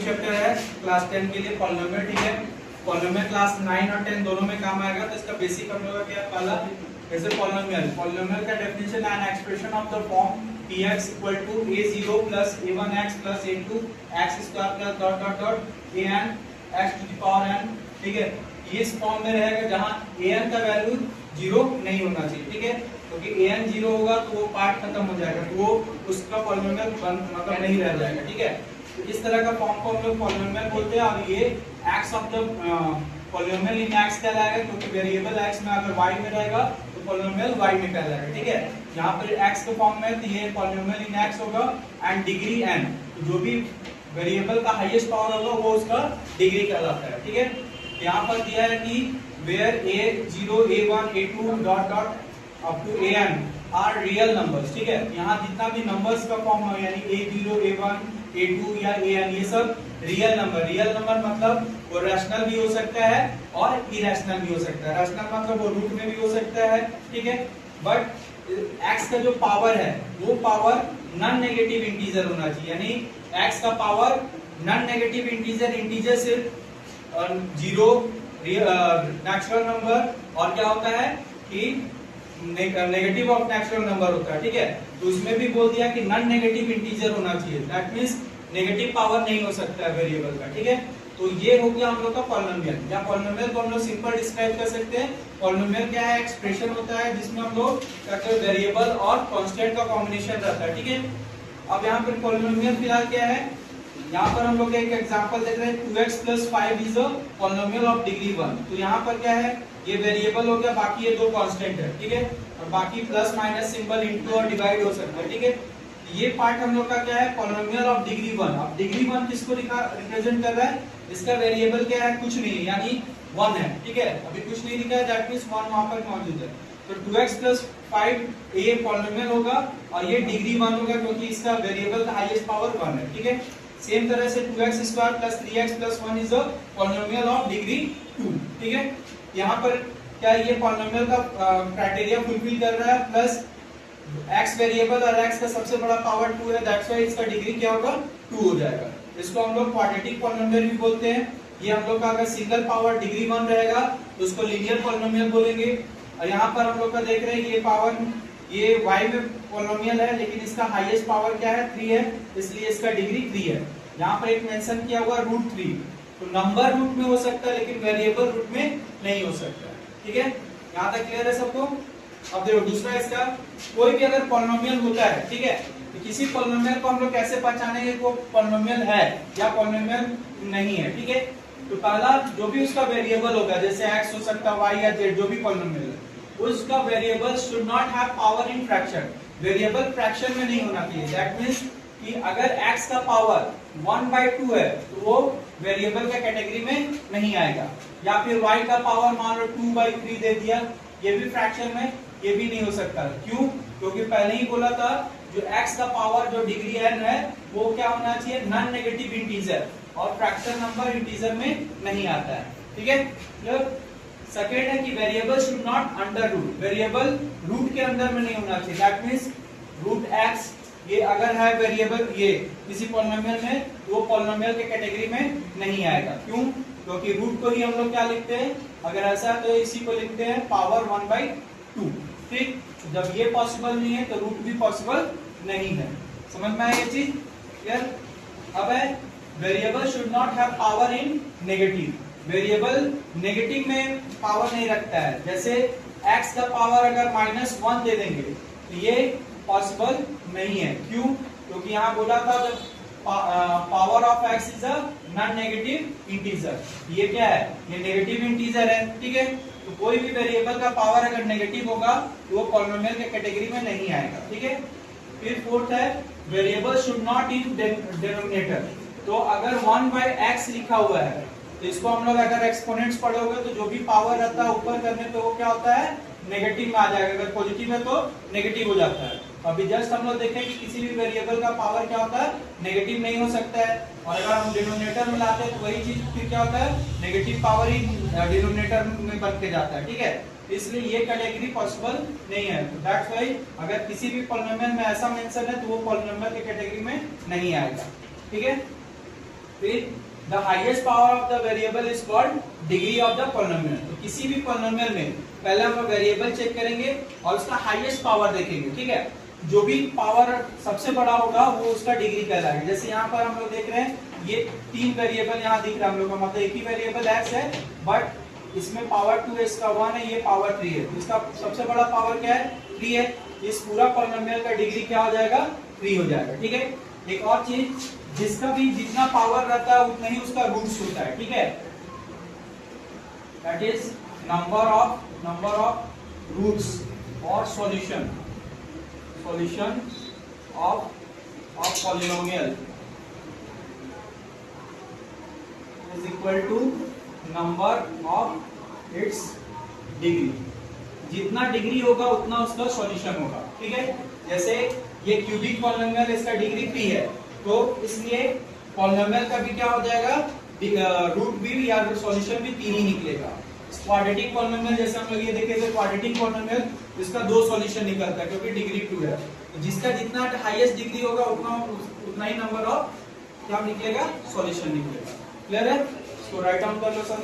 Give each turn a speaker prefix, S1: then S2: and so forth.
S1: Chapter है class 10 के लिए पॉलिनोमियल, ठीक है। पॉलिनोमियल क्लास 9 और 10 दोनों में काम आएगा। तो इसका बेसिक हम लोग का क्या पहला जैसे पॉलिनोमियल का definition and expression of the form px equal to a0 plus a1x plus a2 x square plus dot dot dot an x to the power n, ठीक है। ये इस फॉर्म में रहेगा जहां an का वैल्यू 0 नहीं होना चाहिए, ठीक है, क्योंकि an 0 होगा तो वो पार्ट खत्म हो जाएगा, तो वो उसका पॉलिनोमियल मतलब नहीं रह जाएगा, ठीक है। तो इस तरह का फॉर्म को हम लोग पॉलिनोमियल बोलते हैं। और ये x of the polynomial in x कहलाएगा, क्योंकि वेरिएबल x में अगर y में रहेगा तो पॉलिनोमियल y में कहलाएगा, ठीक है। यहाँ पर x के फॉर्म में तो ये पॉलिनोमियल इन x होगा एंड डिग्री n, तो जो भी वेरिएबल का हाईएस्ट पावर होगा वो उसका डिग्री कहलाता है, ठीक है। यहाँ पर दिया है कि where a0 a1 a2 dot dot up to an are real numbers, ठीक है। यहाँ जितना भी नंबर्स का फॉर्म हो यानी a0 a1 a2 या an ये सब रियल नंबर मतलब वो रैशनल भी हो सकता है और इरेशनल भी हो सकता है। रैशनल मतलब वो रूट में भी हो सकता है, ठीक है। बट x का जो पावर है वो पावर नॉन नेगेटिव इंटीजर होना चाहिए, यानी x का पावर नॉन नेगेटिव इंटीजर सिर्फ 0 नेचुरल नंबर और क्या होता है कि नेगेटिव ऑफ नेचुरल नंबर होता है, ठीक है। तो उसमें भी बोल दिया कि नॉन नेगेटिव इंटीजर होना चाहिए, दैट मींस नेगेटिव पावर नहीं हो सकता है वेरिएबल का, ठीक है। तो ये हो गया हम लोग का पॉलिनोमियल। या पॉलिनोमियल को हम लोग सिंपल डिस्क्राइब कर सकते हैं। पॉलिनोमियल क्या है, एक्सप्रेशन होता है जिसमें हम लोग क्या कहते हैं वेरिएबल और कांस्टेंट का कॉम्बिनेशन रहता है, ठीक है। अब यहाँ पर पॉलिनोमियल फिलहाल क्या है, यहाँ पर हम लोग एक एग्जांपल देख रहे हैं 2x + 5 is a polynomial of degree 1। तो यहाँ पर क्या है, ये वेरिएबल हो गया, बाकी ये दो कांस्टेंट है, ठीक है। और बाकी प्लस माइनस सिंबल इनटू और डिवाइड हो सकता है, ठीक है। ये पार्ट हम लोग का क्या है, पॉलिनोमियल ऑफ डिग्री 1। अब डिग्री 1 किसको रिप्रेजेंट कर रहा है, इसका वेरिएबल क्या है, कुछ नहीं यानी 1 है, ठीक है। अभी कुछ नहीं लिखा है, दैट मींस 1 वहां पर मौजूद है। तो 2x + 5 ये पॉलिनोमियल होगा और ये डिग्री 1 होगा क्योंकि इसका वेरिएबल का हाईएस्ट पावर 1 है, ठीक है। सेम तरह से 2x² + 3x + 1 is a polynomial of degree 2, ठीक है। यहाँ पर क्या ये पॉलिनोमियल का क्राइटेरिया फुलफिल कर रहा है, प्लस x वेरिएबल और x का सबसे बड़ा पावर 2 है, दैट्स व्हाई इसका डिग्री क्या होगा 2 हो जाएगा। इसको हम लोग क्वाड्रेटिक पॉलिनोमियल भी बोलते हैं। ये हम लोग का अगर सिंगल पावर डिग्री 1 रहेगा तो उसको लीनियर पॉलिनोमियल बोलेंगे। और यहाँ पर हम लोग का देख रहे हैं ये पावर ये y में पॉलिनोमियल है लेकिन इसका हाईएस्ट पावर क्या है 3 है, इसलिए इसका डिग्री 3 है। यहाँ पर एक मेंशन किया हुआ √3, तो नंबर रूट में हो सकता है लेकिन वेरिएबल रूट में नहीं हो सकता, ठीक है। यहाँ तक क्लियर है सबको। अब देखो दूसरा इसका, कोई भी अगर पॉलिनोमियल होता है, ठीक है, तो किसी पॉलिनोमियल को हम लोग कैसे पहचानेंगे वो पॉलिनोमियल है या पॉलिनोमियल नहीं है, ठीक है। तो पहला जो भी उसका वेरिएबल होगा, जैसे x हो सकता है y या z, जो भी पॉलिनोमियल है उसका variable should not have power in fraction. Variable fraction में नहीं होना चाहिए, दैट मींस कि अगर x का पावर 1/2 है तो वो वेरिएबल का कैटेगरी में नहीं आएगा। या फिर y का पावर मान लो 2/3 दे दिया, ये भी फ्रैक्शन में ये भी नहीं हो सकता। क्यों? क्योंकि पहले ही बोला था जो x का पावर जो डिग्री n है वो क्या होना चाहिए, नॉन नेगेटिव इंटीजर, और फ्रैक्शन नंबर इंटीजर में नहीं आता है, ठीक है। सेकेंड है कि variable should not under root, variable root के अंदर में नहीं होना चाहिए, दैट मींस √x ये अगर है वेरिएबल ये किसी पॉलिनोमियल में तो वो पॉलिनोमियल के कैटेगरी में नहीं आएगा। क्यों? क्योंकि रूट को ही हम लोग क्या लिखते हैं, अगर ऐसा तो इसी को लिखते हैं पावर 1/2, ठीक। जब ये पॉसिबल नहीं है तो रूट भी पॉसिबल नहीं है। समझ में आया ये चीज क्लियर। अब है variable should not have power in negative, variable negative में पावर नहीं रखता है। जैसे x का पावर अगर -1 दे देंगे तो ये पॉसिबल नहीं है। क्यों? क्योंकि यहाँ बोला था जब power of x is a non negative integer, ये क्या है, ये नेगेटिव इंटीजर है, ठीक है। तो कोई भी वेरिएबल का पावर अगर नेगेटिव होगा तो वो पॉलिनोमियल के कैटेगरी में नहीं आएगा, ठीक है। फिर फोर्थ है variable should not in denominator. तो अगर 1/x लिखा हुआ है तो इसको हम लोग अगर एक्सपोनेंट्स पढ़ोगे तो जो भी पावर रहता है ऊपर करने पे वो क्या होता है, नेगेटिव में आ जाएगा। अगर पॉजिटिव है तो नेगेटिव हो जाता है। अभी जस्ट हम लोग देखें कि किसी भी वेरिएबल का पावर क्या होता है, नेगेटिव नहीं हो सकता है। और अगर हम डिनोमिनेटर में लाते हैं तो वही चीज फिर क्या होता है, नेगेटिव पावर ही डिनोमिनेटर में बन के जाता है, ठीक है। इसलिए ये कैटेगरी पॉसिबल नहीं है। तो दैट्स व्हाई अगर किसी भी पॉलिनोमियल में ऐसा मेंशन है तो वो पॉलिनोमियल के कैटेगरी में नहीं आएगा, ठीक है। फिर the highest power of the variable is called degree of the polynomial. तो किसी भी पॉलिनोमियल में पहले हम वेरिएबल चेक करेंगे और उसका हाईएस्ट पावर देखेंगे, ठीक है। जो भी पावर सबसे बड़ा होगा वो उसका डिग्री कहलाएगा। जैसे यहाँ पर हम लोग देख रहे हैं ये 3 वेरिएबल यहाँ दिख रहा है हम लोग का, मतलब एक ही वेरिएबल x है, बट इसमें पावर 2 है, इसका 1 है, ये पावर 3 है। इसका सबसे बड़ा पावर क्या है? 3 है। इस पूरा पॉलिनोमियल का डिग्री क्या हो जाएगा? 3 हो जाएगा, ठीक है। एक और चीज, जिसका भी जितना पावर रहता है उतना ही उसका रूट्स होता है, ठीक है। That is number of roots और solution of polynomial is equal to number of its degree। जितना डिग्री होगा उतना उसका सॉल्यूशन होगा, ठीक है। जैसे ये क्यूबिक पॉलिनोमियल, इसका डिग्री 3 है, तो इसलिए पॉलिनोमियल का भी क्या हो जाएगा? रूट भी या सॉल्यूशन भी 3 ही निकलेगा। क्वाड्रेटिक पॉलिनोमियल जैसे हम लोग ये देखे थे, क्वाड्रेटिक पॉलिनोमियल इसका 2 सॉल्यूशन निकलता है क्योंकि डिग्री 2 है। तो जिसका जितना हाईएस्ट डिग्री होगा उतना ही नंबर ऑफ क्या निकलेगा? सॉल्यूशन निकलेगा। क्लियर है? इसको राइट डाउन कर लो सर।